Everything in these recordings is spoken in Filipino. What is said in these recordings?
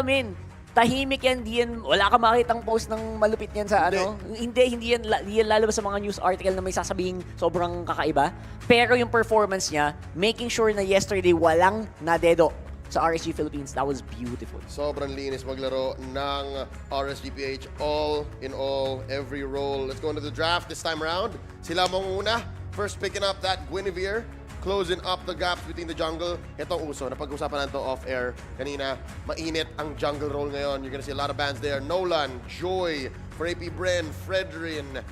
alamin. Tahimik yan, wala ka makitang post ng malupit yan sa ano. Hindi yan lalabas sa mga news article na may sasabing sobrang kakaiba. Pero yung performance niya, making sure na yesterday walang nadedo sa RSG Philippines, that was beautiful. Sobrang linis maglaro ng RSGPH. All in all, every role. Let's go into the draft this time around. Sila manguna. First picking up that Guinevere. Closing up the gaps between the jungle. Itong uso, napag-usapan natin off-air. Kanina, mainit ang jungle role ngayon. You're gonna see a lot of bands there. Nolan, Joy, for AP Bren, Fredrin,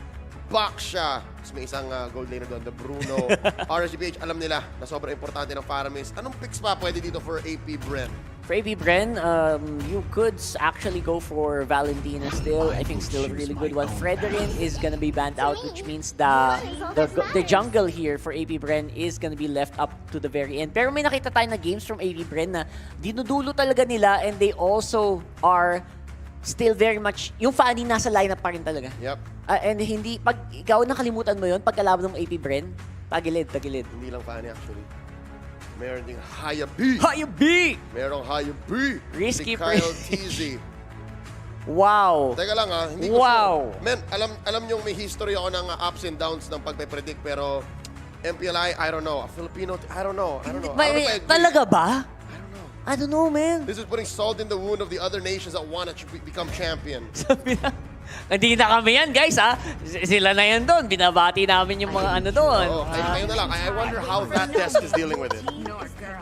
Baksha. Tapos may isang gold laner doon, the Bruno. RSGPH, alam nila na sobrang importante ng Faramis. Anong picks pa pwede dito for AP Bren? For AP Bren, you could actually go for Valentina still. I think still a really good one. Fredrin is gonna be banned out, which means the jungle here for AP Bren is gonna be left up to the very end. Pero may nakita tayo na games from AP Bren na dinudulo talaga nila, and they also are still very much, yung Fanny nasa lineup pa rin talaga. Yep. And hindi, pag ikaw nakalimutan mo yun, pagkalaban ng AP Bren, tagilid. Hindi lang Fanny actually. Meron ding Haya B. Haya B! Merong Haya B. Risky si Kyle TZ. Wow. Teka lang hindi ko sure. Men, alam nyo may history ako ng ups and downs ng pagpe-predict, pero MPLI, I don't know. A Filipino, I don't know. Talaga ba? I don't know, man. This is putting salt in the wound of the other nations that want to become champion. Sabi na, hindi na kami yan, guys, ha? Sila na yan doon. Binabati namin yung mga ano doon. Kayo na lang. I wonder how that desk is dealing with it.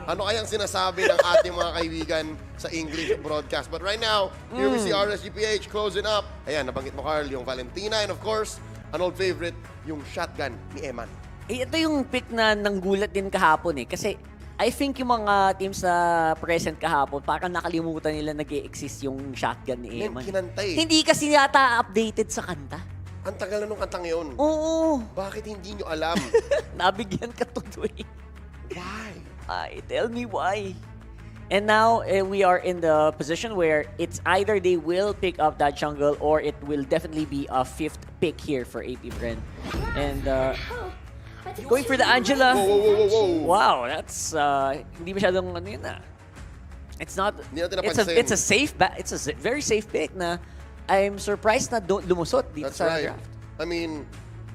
Ano kayang sinasabi ng ating mga kaibigan sa English broadcast? But right now, here we see RSGPH closing up. Ayan, nabanggit mo, Carl, yung Valentina. And of course, an old favorite, yung shotgun ni Eman. Ito yung pick na nanggulat din kahapon eh. Kasi I think yung mga teams na present kahapon, parang nakalimutan nila nag-e-exist yung shotgun ni Eman. Kinantay. Hindi kasi yata updated sa kanta. Ang tagal na nung kantang yun. Oo. Bakit hindi nyo alam? Nabigyan ka tuloy. Why? Tell me why. And now, we are in the position where it's either they will pick up that jungle or it will definitely be a 5th pick here for AP Bren. And going for the Angela. Whoa. Wow, that's hindi masyadong ano yun. It's not. It's a safe. It's a very safe pick na. I'm surprised na lumusot dito sa draft. I mean,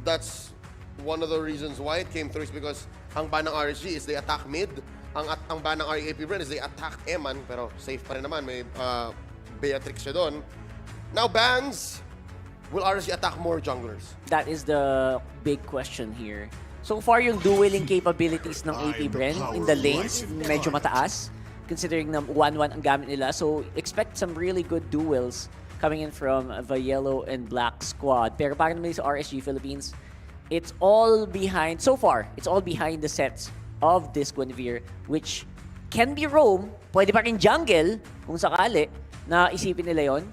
that's one of the reasons why it came through is because ang ban ng RSG is they attack mid. Ang ban ng AP Bren is they attack Eman, pero safe pa rin naman. May Beatrix siya doon. Now bans, will RSG attack more junglers? That is the big question here. So far, yung dueling capabilities ng AP Bren in the lanes, medyo mataas. Considering na 1-1 ang gamit nila. So expect some really good duels coming in from the yellow and black squad. Pero para naman sa RSG Philippines, it's all behind, so far, it's all behind the sets of this Guinevere, which can be roam, pwede pa rin jungle, kung sakali, na isipin nila yon.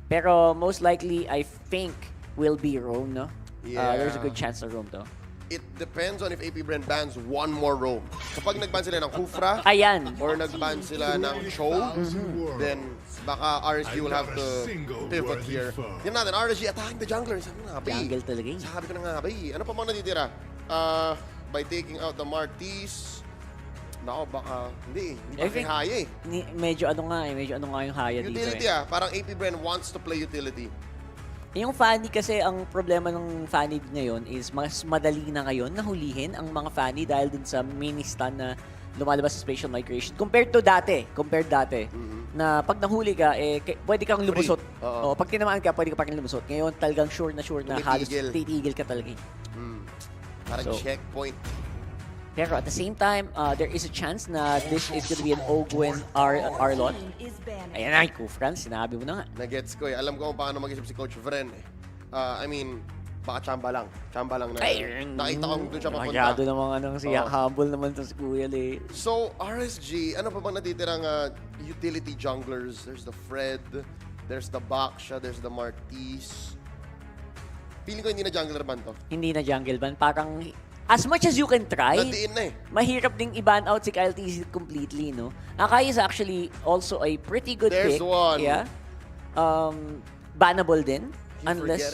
Pero most likely, I think, will be roam, no? Yeah. There's a good chance na roam to. It depends on if AP Bren bans one more roam. Kapag nagban sila ng Kufra, Ayan. or nagban sila ng Show, then baka RSG will have to pivot here. Yan natin, RSG attacking the junglers. Sabi nga, Jungle talaga eh. Sabi ko na nga, ano pa mga natitira? By taking out the Martis, nako baka, hindi pa haya eh. Medyo ano nga yung haya dito eh. Utility parang AP Bren wants to play utility. Yung Fanny kasi, ang problema ng Fanny ngayon is mas madali na ngayon nahulihin ang mga Fanny dahil dun sa mini stun na lumalabas sa spatial migration. Compared dati, na pag nahuli ka, pwede kang lumusot. Pag tinamaan ka, pwede ka pa rin lumusot. Ngayon, talagang sure na halos titigil ka talaga. Parang checkpoint. Pero at the same time, there is a chance na this is gonna be an Ogwen Arlot. Ayan na, Kufran, sinabi mo na nga. Nagets ko eh. Alam ko kung paano mag-isip si Coach Bren eh. I mean, baka chamba lang. Chamba lang na. Nakita ko doon siya papunta. Masyado namang humble naman to si Kuya Le. So, RSG, ano pa bang natitirang utility junglers? There's the Fred, there's the Baksha, there's the Martis. Feeling ko hindi na jungler ban to. Hindi na jungle ban. Parang as much as you can try, nandiin na eh. Mahirap ding i-ban out si Kyle TZ completely, no? Akai is actually also a pretty good pick. There's one. Yeah. Bannable din. Unless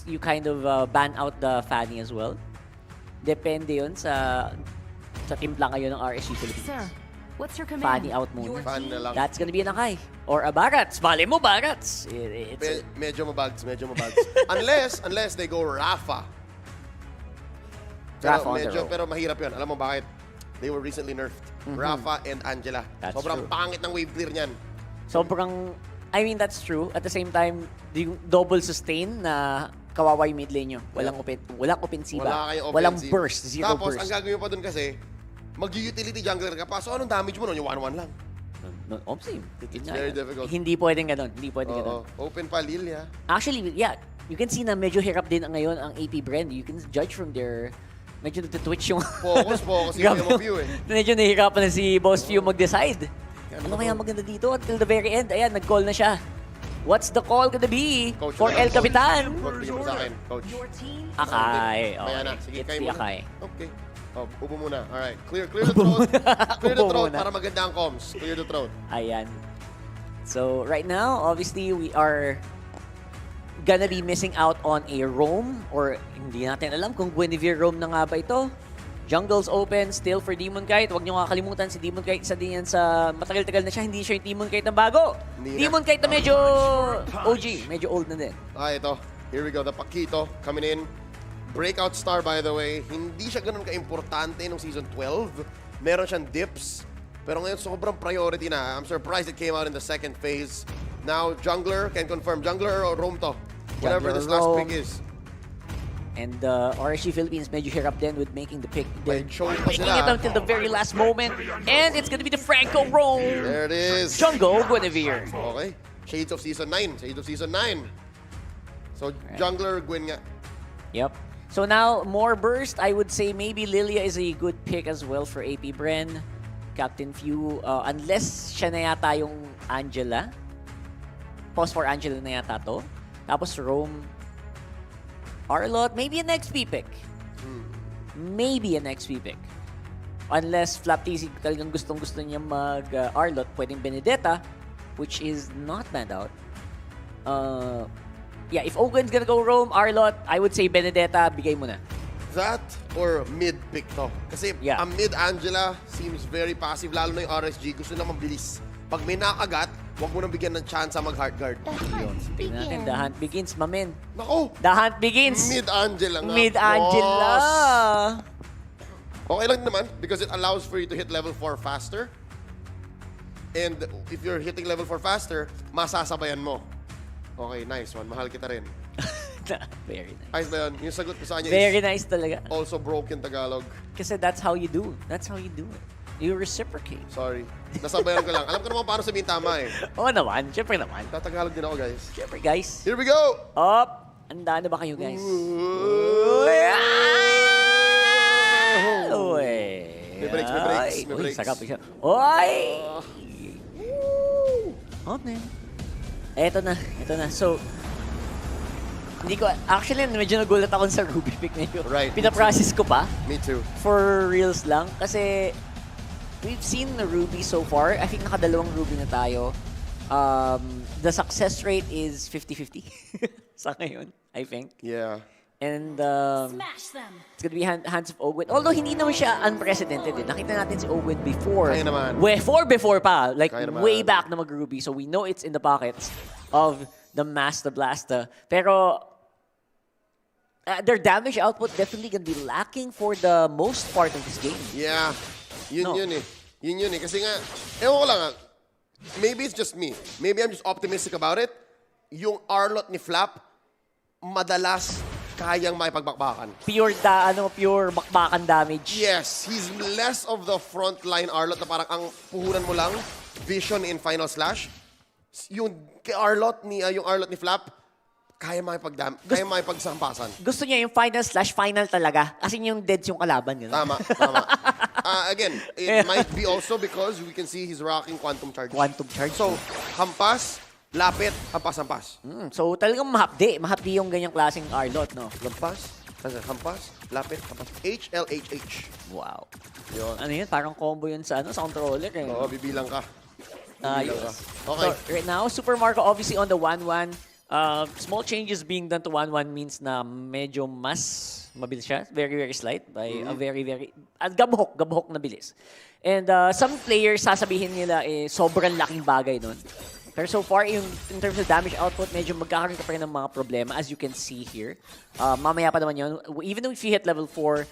you kind of ban out the Fanny as well. Depende yun sa timpla ngayon ng RSG Philippines. Sir, What's your command? Fanny out muna. Fan na lang. That's gonna be an Akai. Or a Barats. Mali mo, Barats. Medyo mabags. unless they go Rafa. Rafa on the row. Pero mahirap yun. Alam mo bakit? They were recently nerfed. Rafa and Angela. That's Sobrang true. pangit ng wave clear niyan. Sobrang, I mean, that's true. At the same time, yung double sustain na kawawa yung mid lane nyo. Walang offensiva. Wala kayong Walang offensive. burst. Zero Tapos, burst. ang gagawin pa dun kasi, mag-utility jungler ka pa. So, anong damage mo nun? Yung 1-1 lang. No, obviously, It's very difficult. Hindi pwedeng ganun. Hindi pwedeng ganun. Open pa, Lilia. Actually, yeah, you can see na medyo hirap din ngayon ang AP Bren. You can judge from their medyo nagtitwitch yung Focus yung Grabe. MPL eh. Medyo nahihirapan na si Boss Few mag-decide. Ano kaya maganda dito until the very end? Ayan, nag-call na siya. What's the call gonna be Coach, for El Capitan? Coach, bigyan mo sa akin. Coach. Your team. Akai. Maya na. Sige, It's kayo the muna. Akai. Okay. Oh, upo muna. Alright. Clear the throat. Clear the Upo throat muna. para maganda ang comms. Clear the throat. Ayan. So, right now, obviously, we are gonna be missing out on a roam or hindi natin alam kung Guinevere roam na nga ba ito. Jungle's open still for Demon Kite. Huwag niyo kakalimutan si Demon Kite. Isa din yan sa matagal-tagal na siya. Hindi siya yung Demon Kite na bago. Hindi na. Demon Kite na medyo OG. Medyo old na din. Ito. Here we go. The Paquito coming in. Breakout star, by the way. Hindi siya ganun ka-importante nung season 12. Meron siyang dips. Pero ngayon, sobrang priority na. I'm surprised it came out in the second phase. Now, jungler, can confirm. Jungler or roam to? Whatever Jungler this last roam. pick is. And RSG Philippines medyo hirap din with making the pick. They're May show pa making sila. it until the very last moment. And it's gonna be the Franco roam. There it is. Jungle Guinevere. Okay. Shades of Season 9. Shades of Season 9. So, jungler, Gwyn nga. Yep. So now, more burst. I would say maybe Lilia is a good pick as well for AP Bren. Captain Few, unless siya na yata yung Angela. Pause for Angela na yata to. Tapos Rome, Arlot, maybe an XP pick. Maybe an XP pick. Unless Flap TC talagang gustong-gusto niya mag-Arlot, pwedeng Benedetta, which is not bad out. Yeah, if Ogun's gonna go Rome, Arlot, I would say Benedetta, bigay mo na. That or mid pick to. Kasi Yeah. ang mid Angela seems very passive, lalo na yung RSG. Gusto na mabilis. Pag may nakagat, huwag mo nang bigyan ng chance sa mag-hard guard. Tingnan natin, the hunt begins, mamen. Nako! The hunt begins. Mid Angela nga. Mid-Angela. boss. Okay lang naman because it allows for you to hit level 4 faster. And if you're hitting level 4 faster, masasabayan mo. Okay, nice one. Mahal kita rin. Very nice. Ayos ba yun? Yung sagot ko sa kanya Very is nice talaga. also broken Tagalog. Kasi that's how you do. That's how you do it. You reciprocate. Sorry. Nasabayan ko lang. Alam ko naman paano sabihin tama eh. Oo naman. Siyempre naman. Tatagalog din ako, guys. Siyempre, guys. Here we go! Up. Handa na ba kayo, guys? Uy. May breaks, may breaks, may Uy, breaks. sarap. Uy! Okay. Eto na. So, hindi ko, actually, medyo nagulat ako sa Ruby pick na yun. Right. Pinaprocess ko pa. Me too. For reals lang. Kasi, we've seen the Ruby so far. I think nakadalawang Ruby na tayo. The success rate is 50-50 sa ngayon, I think. Yeah. Smash And them. it's gonna be Hands of Ogwin. Although hindi naman siya unprecedented. Eh. Nakita natin si Ogwin before. Kaya naman. Before pa. Like Kaya naman. way back na mag-Ruby. So we know it's in the pockets of the Master Blaster. Pero their damage output definitely gonna be lacking for the most part of this game. Yeah. Yun No. yun eh. Yun eh. Kasi nga, ewan ko lang ah. Maybe it's just me. Maybe I'm just optimistic about it. Yung Arlot ni Flap, madalas kayang makipagbakbakan. Pure bakbakan damage. Yes, he's less of the frontline Arlot na parang ang puhunan mo lang, vision in final slash. Yung kay Arlot ni yung Arlot ni Flap, kaya makipagsampasan. Gusto niya yung final talaga. Kasi yung deads yung kalaban. Yun. Tama. Again, it might be also because we can see he's rocking Quantum Charge. Quantum Charge. So, hampas, lapit, hampas. So talagang mahapdi. Mahapdi yung ganyang klaseng Arlot, no? Hampas, lapit, hampas. HLHH. Wow. Yun. Ano yun? Parang combo yun sa sa controller. Eh. Oo, bibilang ka. Yes. Okay. So, right now, Super Marco obviously on the 1-1. Small changes being done to 1-1 means na medyo mas mabilis siya. Very, very slight by a very, very... gabhok na bilis. And some players, sasabihin nila, sobrang laking bagay nun. Pero so far, in terms of damage output, medyo magkakaroon ka pa rin ng mga problema, as you can see here. Mamaya pa naman yun. Even if you hit level 4,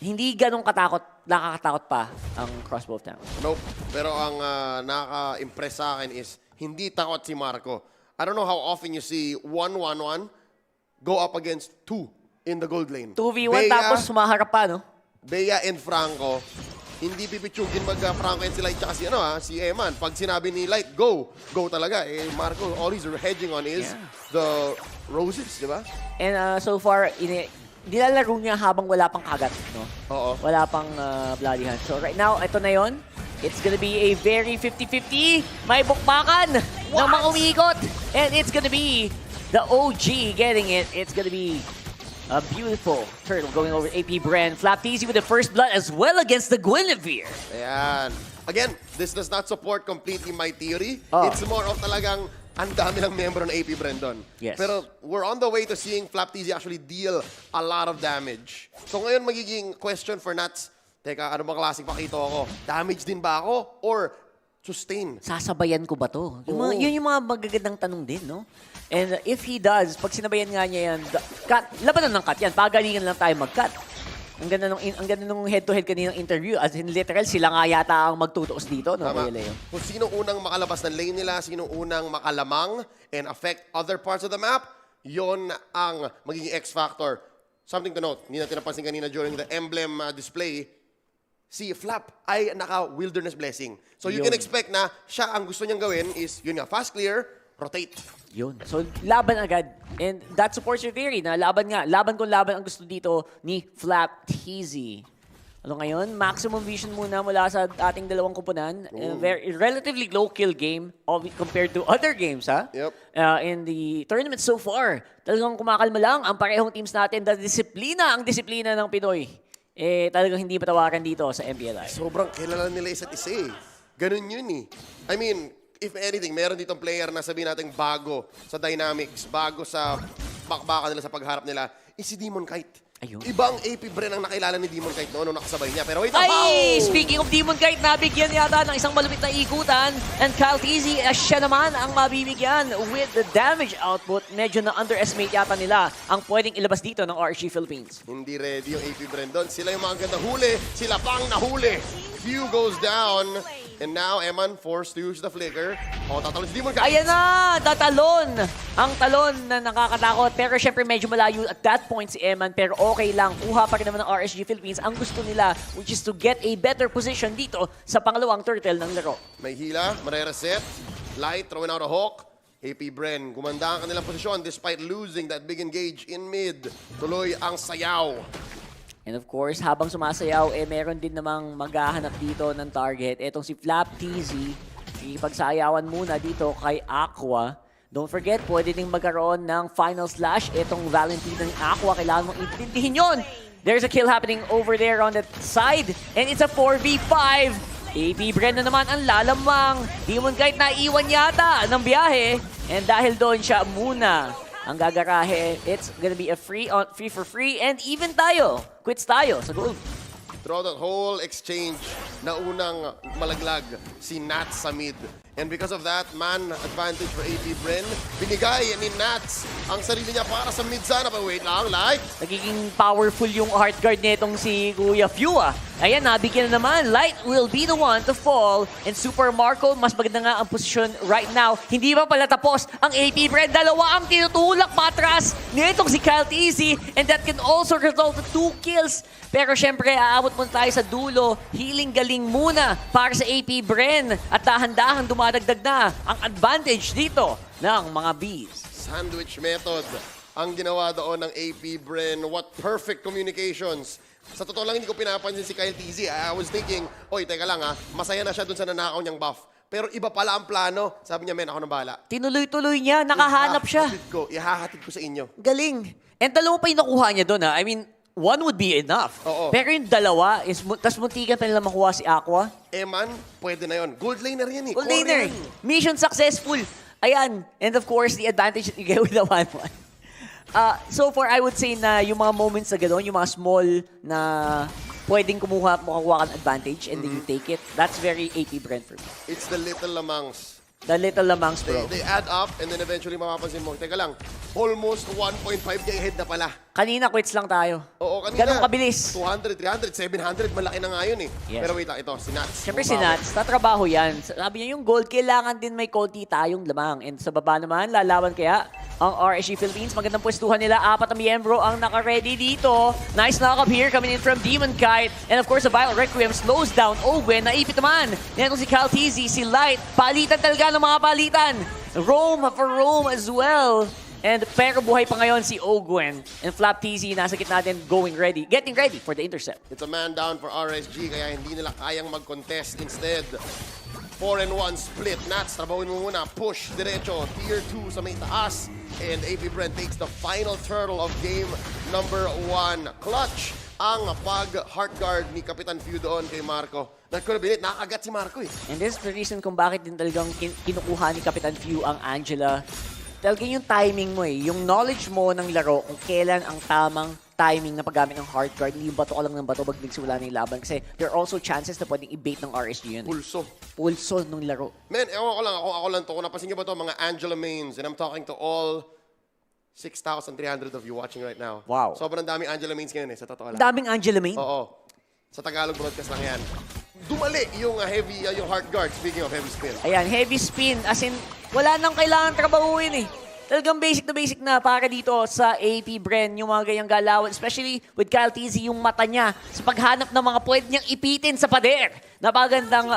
hindi ganun nakakatakot pa ang crossbow of Thanos. Nope. Pero ang nakaka-impress sa akin is, hindi takot si Marco. I don't know how often you see 1-1-1 go up against 2 in the gold lane. 2v1 tapos sumaharap pa, no? Bea and Franco, hindi pipitsugin mag-Franco and si Light tsaka si Eman. Pag sinabi ni Light, go talaga. Marco, all he's hedging on is the roses, di ba? And so far, nilalaro niya habang wala pang kagat, no? Oo. Wala pang bloody hand. So right now, ito na yon. It's gonna be a very 50-50. May bukbakan ng mga umiikot. And it's gonna be the OG getting it. It's gonna be a beautiful turtle going over AP Bren. Flap easy with the first blood as well against the Guinevere. Ayan. Again, this does not support completely my theory. Oh. It's more of talagang ang dami ng member ng AP Bren doon. Yes. Pero we're on the way to seeing Flap TZ actually deal a lot of damage. So ngayon magiging question for Nats, teka, ano bang klaseng pakito ako? Damage din ba ako? Or sustain? Sasabayan ko ba to? Yun yung mga magagandang tanong din, no? And if he does, pag sinabayan nga niya yan, labanan ng cut yan. Pagalingan lang tayo mag-cut. Ang ganda nung head-to-head kaninang interview. As in, literal, sila nga yata ang magtutuos dito. No, Tama. Kung sino unang makalabas ng lane nila, sino unang makalamang and affect other parts of the map, yon ang magiging X-factor. Something to note, hindi natin napansin kanina during the emblem display, si Flap ay naka-wilderness blessing. So you can expect na siya ang gusto niyang gawin is, yun nga, fast clear, rotate. Yun. So, laban agad. And that supports your theory na laban nga. Laban kung laban ang gusto dito ni Flap TZ. Ano ngayon? Maximum vision muna mula sa ating dalawang kupunan. Very relatively low kill game compared to other games, ha? Yep. In the tournament so far, talagang kumakalma lang ang parehong teams natin. Ang disiplina ng Pinoy. Talagang hindi matawaran dito sa MPL. Sobrang kilala nila isa't isa eh. Ganun yun eh. I mean, if anything, meron ditong player na sabihin natin bago sa dynamics, bago sa bakbakan nila, sa pagharap nila, is si Demon Kite. Ayun. Ibang AP Bren ang nakilala ni Demon Kite noon nakasabay niya. Pero wait, Ay! Speaking of Demon Kite, nabigyan yata ng isang malupit na ikutan. And Kyle TZ, siya naman ang mabibigyan with the damage output. Medyo na-underestimate yata nila ang pwedeng ilabas dito ng RSG Philippines. Hindi ready yung AP Bren doon. Sila yung mga gandang huli. Sila pang nahuli. Few goes down. And now, Eman forced to use the flicker. Tatalon si Demon Kite. Ayan na! Tatalon! Ang talon na nakakatakot. Pero syempre medyo malayo at that point si Eman. Pero okay lang. Kuha pa rin naman ng RSG Philippines ang gusto nila, which is to get a better position dito sa pangalawang turtle ng laro. May hila, marereset. Light, throwing out a hawk. AP Bren, gumanda ang kanilang posisyon despite losing that big engage in mid. Tuloy ang sayaw. And of course, habang sumasayaw, meron din namang maghahanap dito ng target. Etong si Flap TZ, ipagsayawan muna dito kay Aqua. Don't forget, pwede ding magkaroon ng final slash. Etong Valentine ng Aqua, kailangan mong intindihin yun. There's a kill happening over there on that side. And it's a 4v5. AP Bren na naman ang lalamang. Demon Kite na iwan yata ng biyahe. And dahil doon siya muna ang gagarahe, it's gonna be a free for free, and even tayo, quits tayo sa gold. Throughout that whole exchange, na unang malaglag si Nats sa mid. And because of that, man advantage for AP Bren. Binigay ni Nats ang sarili niya para sa mid sana. But wait lang, Light. Nagiging powerful yung heart guard nitong si Kuya Few, ah. Ayan, nabigyan na naman. Light will be the one to fall. And Super Marco, mas maganda nga ang posisyon right now. Hindi pa pala tapos ang AP Bren. Dalawa ang tinutulak patras nitong si Kyle TZ. And that can also result in 2 kills. Pero syempre, aabot muna tayo sa dulo. Healing galing muna para sa AP Bren. At dahan-dahan dumadagdag na ang advantage dito ng mga Bees. Sandwich method ang ginawa doon ng AP Bren. What perfect communications. Sa totoo lang, hindi ko pinapansin si Kyle TZ. I was thinking, oy, teka lang ha, masaya na siya dun sa nanakaw niyang buff. Pero iba pala ang plano. Sabi niya, men, ako nang bahala. Tinuloy-tuloy niya, nakahanap siya. Ihahatid ko sa inyo. Galing. And dalawa pa yung nakuha niya doon, ha. I mean, one would be enough. Oo. Pero yung dalawa, tas muntikan pa nila makuha si Aqua. Eman, pwede na yon. Gold laner yan eh. Gold laner. Mission successful. Ayan. And of course, the advantage that you get with the 1-1. So far, I would say na yung mga moments na gano'n, yung mga small na pwedeng makakuha ka ng advantage and then you take it, that's very AP Bren for me. It's the little lamangs. The little lamangs, bro. They add up and then eventually mapapansin mo, teka lang, almost 1.5k ahead na pala. Kanina, quits lang tayo. Oo, kanina. Ganun kabilis. 200, 300, 700, malaki na nga yun eh. Yes. Pero wait lang, ito, si Nats. Siyempre si Nats, tatrabaho yan. Sabi niya yung gold, kailangan din may konti tayong lamang. And sa baba naman, lalawan kaya ang RSG Philippines. Magandang pwestuhan nila. 4 na miyembro ang naka-ready dito. Nice knock-up here coming in from Demon Kite. And of course, the Vile Requiem slows down Owen. Naipit naman. Yan si Caltizi, si Light. Palitan talaga ng mga palitan. Rome for Rome as well. And pero buhay pa ngayon si Ogwen. And Flap TZ nasa gitna din getting ready for the intercept. It's a man down for RSG kaya hindi nila kayang mag-contest. Instead, 4-1 split. Nats, trabawin mo muna. Push, diretso. Tier 2 sa may taas. And AP Bren takes the final turtle of game number 1. Clutch ang pag-heart guard ni Kapitan Few doon kay Marco. Nakakagat si Marco eh. And this is the reason kung bakit din talagang kinukuha ni Kapitan Few ang Angela. Talagang yung timing mo eh. Yung knowledge mo ng laro kung kailan ang tamang timing na paggamit ng hard guard. Hindi yung bato ka lang ng bato pag nagsimula na yung laban. Kasi there are also chances na pwedeng i-bait ng RSG yun. Pulso ng laro. Man, ewan ko lang. Ako lang to. Kung napansin niyo ba to mga Angela mains? And I'm talking to all 6,300 of you watching right now. Wow. Sobrang daming Angela mains ngayon eh. Sa totoo lang. Daming Angela main? Oo. Sa Tagalog broadcast lang yan. Dumali yung heavy, yung hard guard. Speaking of heavy spin. Ayan, heavy spin. As in, wala nang kailangan trabahuin eh. Talagang basic na para dito sa AP Bren, yung mga ganyang galawan. Especially with Kyle TZ, yung mata niya sa paghanap ng mga pwede niyang ipitin sa pader. Napagandang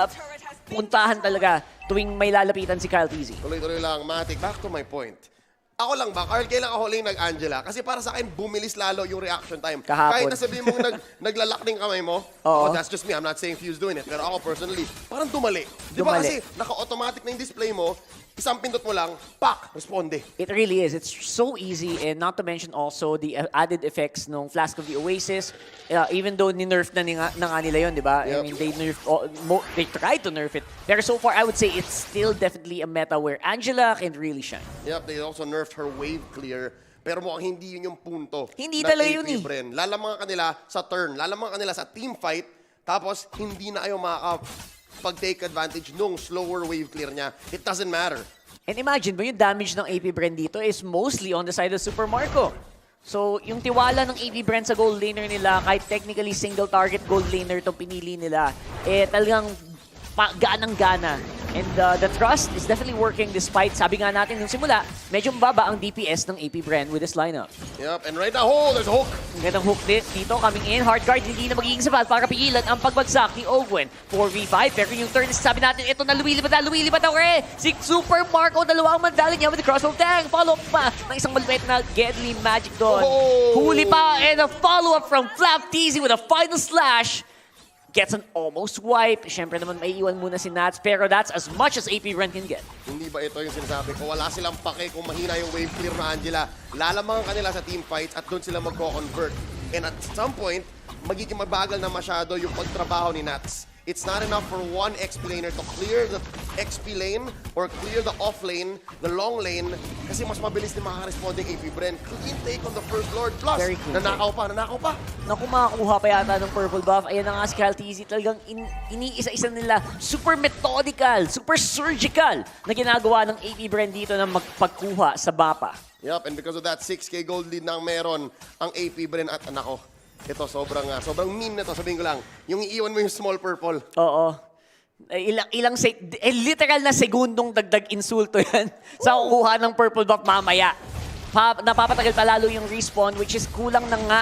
puntahan talaga tuwing may lalapitan si Kyle TZ. Tuloy-tuloy lang, Matic. Back to my point. Ako lang ba, Carl, kailan ako huling nag-Angela? Kasi para sa akin, bumilis lalo yung reaction time. Kahapon. Kahit na sabihin mong naglalak ng kamay mo, oh, that's just me. I'm not saying Fuse doing it. Pero ako personally, parang dumali. Di ba kasi naka-automatic na yung display mo, isang pindot mo lang, pak, responde. It really is. It's so easy, and not to mention also the added effects ng Flask of the Oasis. Even though ni-nerf na nga nila yun, di ba? Yep. I mean, they tried to nerf it. Pero so far, I would say it's still definitely a meta where Angela can really shine. Yep, they also nerfed her wave clear. Pero mukhang hindi yun yung punto. Hindi talaga yun eh. Bren. Lalamang kanila sa turn, lalamang kanila sa team fight, tapos hindi na ayaw pag-take advantage nung slower wave clear niya. It doesn't matter. And imagine mo, yung damage ng AP Bren dito is mostly on the side of Super Marco. So, yung tiwala ng AP Bren sa gold laner nila, kahit technically single target gold laner itong pinili nila, eh talagang ganang-gana. And the trust is definitely working despite, sabi nga natin nung simula, medyo mababa ang DPS ng AP Bren with this lineup. Yep, and right now, there's a hook. Ang gandang hook dito, coming in. Hard guard, hindi na magiging sapat para pigilan ang pagbagsak ni Ogwen. 4v5, pero yung turn, sabi natin, ito na lumilipad ako eh. Si Super Marco, dalawang mandali niya with the crossbow tank. Follow-up pa ng isang malupit na Deadly Magic doon. Huli pa, and a follow-up from Flap TZ with a final slash. Gets an almost wipe. Siyempre naman may iwan muna si Nats, pero that's as much as AP Bren can get. Hindi ba ito yung sinasabi ko? Wala silang pake kung mahina yung wave clear na Angela. Lalamangan kanila sa team fights at doon sila magko-convert. And at some point, magiging mabagal na masyado yung pagtrabaho ni Nats. It's not enough for one XP laner to clear the XP lane or clear the off lane, the long lane, kasi mas mabilis din makaka-responding AP Bren. Clean take on the first Lord. Plus, nanakaw pa. Naku, makakuha pa yata ng purple buff. Ayan na nga si Caltizi. Talagang iniisa-isa nila. Super methodical, super surgical na ginagawa ng AP Bren dito na magpagkuha sa mapa. Yep, and because of that 6k gold lead na meron ang AP Bren at nako. Ito, sobrang meme na to, sabihin ko lang. Yung iiwan mo yung small purple. Oo. Literal na segundong dagdag insulto yan sa kukuha ng purple buff mamaya. Napapatagal pa lalo yung respawn, which is kulang na nga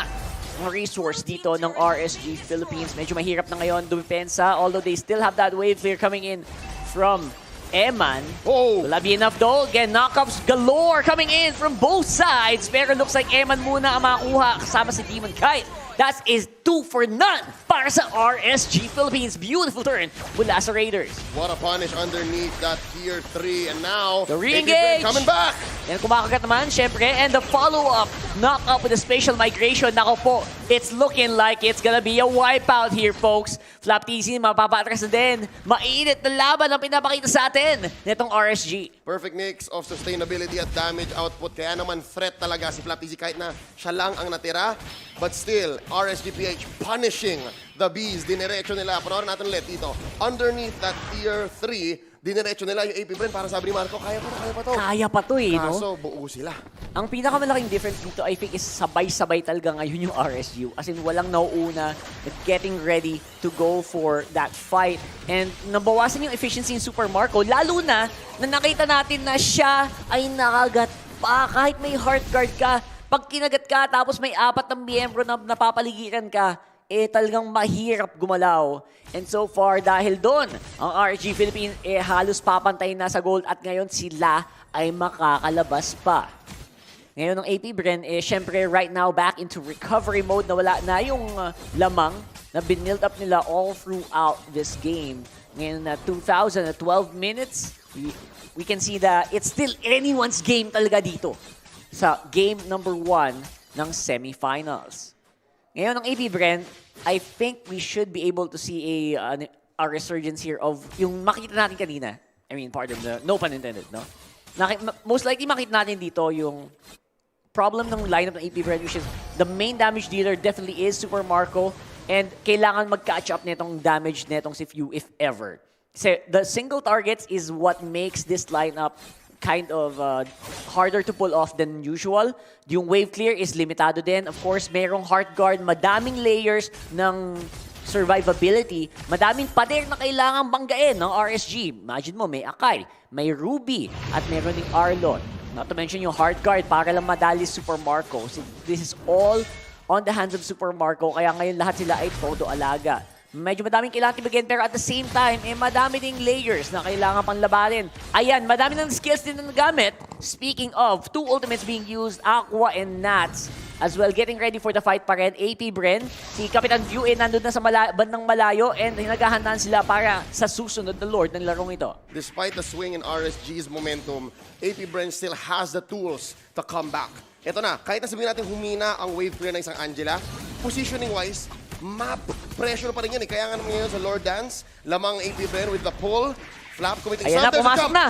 ang resource dito ng RSG Philippines. Medyo mahirap na ngayon dumipensa, although they still have that wave clear coming in from Eman. Will that be enough though? Again, knockups galore coming in from both sides. Pero looks like Eman muna ang makakuha kasama si Demon Kite. That is 2 for none para sa RSG Philippines. Beautiful turn mula sa Raiders. What a punish underneath that tier 3. And now, the re-engage coming back. Yan, kumakagat naman, syempre. And the follow-up, knock up with a spatial migration. Nako po, it's looking like it's gonna be a wipeout here, folks. Flap TC, mapapatras na din. Mainit na laban ang pinapakita sa atin nitong RSG. Perfect mix of sustainability at damage output. Kaya naman threat talaga si Flap TZ kahit na siya lang ang natira. But still, RSGPH punishing the Bees. Dinerecho nila. Panoorin natin ulit dito. Underneath that tier 3, dinerecho nila yung AP Bren. Para sabi ni Marco, kaya pa to. Kaya pa to eh, no? Kaso, buo sila. Ang pinakamalaking difference dito, I think, is sabay-sabay talaga ngayon yung RSG. As in, walang nauuna, getting ready to go for that fight. And nabawasan yung efficiency in Super Marco, lalo na nakita natin na siya ay nakagat pa. Kahit may heart guard ka, pag kinagat ka, tapos may 4 na miyembro na napapaligiran ka, eh talagang mahirap gumalaw. And so far, dahil doon, ang RSG Philippines halos papantay na sa gold at ngayon sila ay makakalabas pa. Ngayon ng AP Bren, syempre right now back into recovery mode na wala na yung lamang na binild up nila all throughout this game. Ngayon na 12 minutes, we can see that it's still anyone's game talaga dito sa game number 1 ng semifinals. Ngayon ng AP Bren, I think we should be able to see a resurgence here of yung makita natin kanina. I mean, pardon, no pun intended, no? Most likely makita natin dito yung problem ng lineup ng AP Bren, which is the main damage dealer definitely is Super Marco, and kailangan mag-catch up netong damage netong si Few if ever. So the single targets is what makes this lineup kind of harder to pull off than usual. Yung wave clear is limitado din. Of course, merong heart guard, madaming layers ng survivability, madaming pader na kailangan banggain ng RSG. Imagine mo, may Akai, may Ruby, at meron ding Arlon. Not to mention yung heart guard para lang madali Super Marco. So this is all on the hands of Super Marco, kaya ngayon lahat sila ay todo alaga. Medyo madaming kailangan tibigyan, pero at the same time, madami ding layers na kailangan pang labanin. Ayan, madami ng skills din na nagamit. Speaking of, 2 ultimates being used, Aqua and Nats, as well getting ready for the fight pa rin. AP Bren, si Kapitan View nandun na sa bandang malayo and naghahandaan sila para sa susunod na Lord ng larong ito. Despite the swing in RSG's momentum, AP Bren still has the tools to come back. Ito na, kahit na sabihin natin humina ang wave clear ng isang Angela, positioning-wise, map pressure pa rin yan eh. Kaya nga naman ngayon sa Lord Dance, lamang AP Bren with the pull, Flap committing Ayan na, something. pumasok na!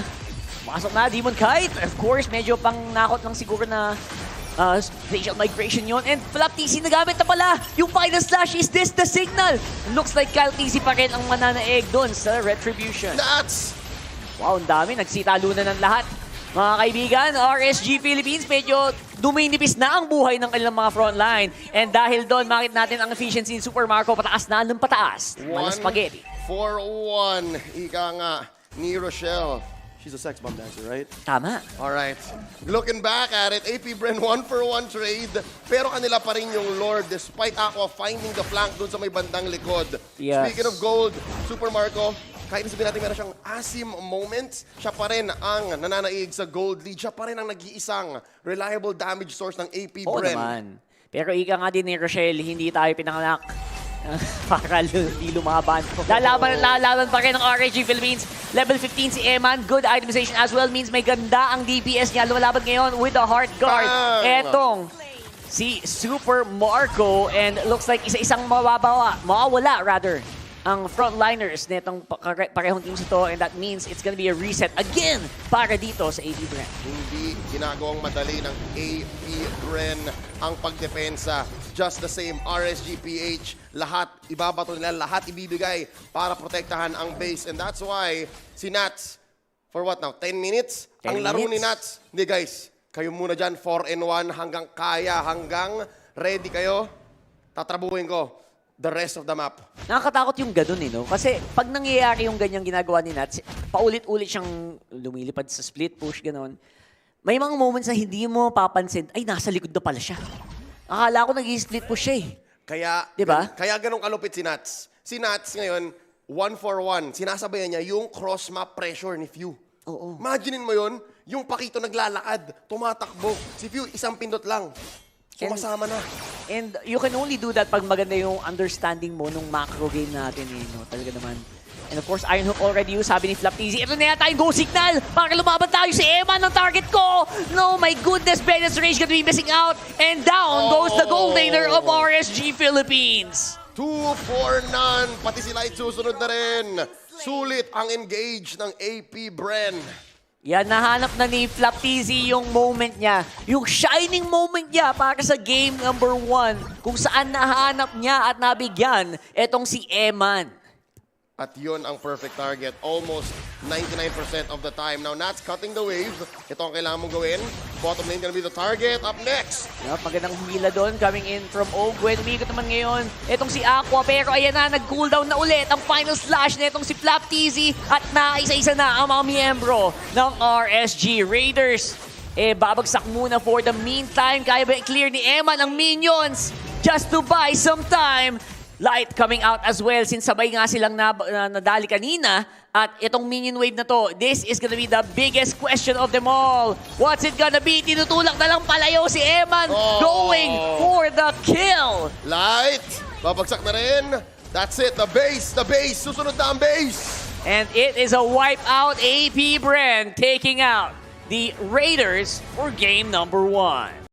Pumasok na, Demon Kite. Of course, medyo pang nakot lang siguro na spatial migration yon. And Flap TC nagamit na pala yung final slash. Is this the signal? Looks like Kyle TC pa rin ang mananaig doon sa Retribution. Nuts! Wow, ang dami. Nagsitalo na ng lahat. Mga kaibigan, RSG Philippines, medyo duminipis na ang buhay ng kanilang mga frontline. And dahil doon, makita natin ang efficiency in Super Marco, pataas na ng pataas. Malas spaghetti. 4-1. Ika nga ni Rochelle. She's a sex bomb dancer, right? Tama. Alright. Looking back at it, AP Bren 1-for-1 trade. Pero kanila pa rin yung Lord despite Aqua finding the flank dun sa may bandang likod. Yes. Speaking of gold, Super Marco, kahit sabihin natin meron siyang asim moments, siya pa rin ang nananaig sa gold lead. Siya pa rin ang nag-iisang reliable damage source ng AP Oo Bren. naman. Pero ika nga din ni Rochelle, hindi tayo pinanganak para hindi lumaban. Lalaban pa rin ng RSG Philippines. Level 15 si Eman. Good itemization as well means may ganda ang DPS niya. Lumalaban ngayon with the heart guard. Bang! Etong si Super Marco, and looks like isa-isang mawawala rather ang frontliners nitong parehong teams ito, and that means it's gonna be a reset again para dito sa AP Bren. Hindi ginagawang madali ng AP Bren ang pagdepensa. Just the same, RSGPH, lahat ibabato nila, lahat ibibigay para protektahan ang base. And that's why si Nats, for what now, 10 minutes? 10 ang laro ni minutes? Nats, hindi guys, kayo muna dyan, 4-1 hanggang kaya, hanggang ready kayo, tatrabuhin ko the rest of the map. Nakakatakot yung ganun eh, no? Kasi pag nangyayari yung ganyang ginagawa ni Nats, paulit-ulit siyang lumilipad sa split push, gano'n. May mga moments na hindi mo papansin, ay, nasa likod na pala siya. Akala ko nag-split push siya eh. Kaya, Diba? kaya ganun kalupit si Nats. Si Nats ngayon, 1-for-1, sinasabayan niya yung cross-map pressure ni Few. Oo. Imaginein mo yun, yung Pakito naglalakad, tumatakbo. Si Few, isang pindot lang. Sumasama na. And you can only do that pag maganda yung understanding mo nung macro game natin eh, no? Talaga naman. And of course, Iron Hook already used, sabi ni Flap Easy. Ito na yata yung go signal para lumaban tayo si Eman ng target ko. No, my goodness, Bennett's Rage gonna be missing out. And down goes the gold laner of RSG Philippines. 2 for none. Pati si Light susunod na rin. Sulit ang engage ng AP Bren. Yan, nahanap na ni Flap Easy yung moment niya. Yung shining moment niya para sa game number 1. Kung saan nahanap niya at nabigyan etong si Eman. At yun ang perfect target. Almost 99% of the time. Now, Nats cutting the wave. Ito ang kailangan mong gawin. Bottom lane gonna be the target. Up next. Yup, magandang hila doon coming in from Ogwen. Umikot naman ngayon etong si Aqua. Pero ayan na, nag-cooldown na ulit ang final slash na itong si Flap Easy. At naisa-isa na ang mga miyembro ng RSG Raiders. Babagsak muna for the meantime. Kaya ba i-clear ni Eman ang minions just to buy some time? Light coming out as well since sabay nga silang nadali kanina. At itong minion wave na to, this is gonna be the biggest question of them all. What's it gonna be? Tinutulak na lang palayo si Eman going for the kill. Light, babagsak na rin. That's it, the base. Susunod na ang base. And it is a wipe out. AP Bren taking out the Raiders for game number 1.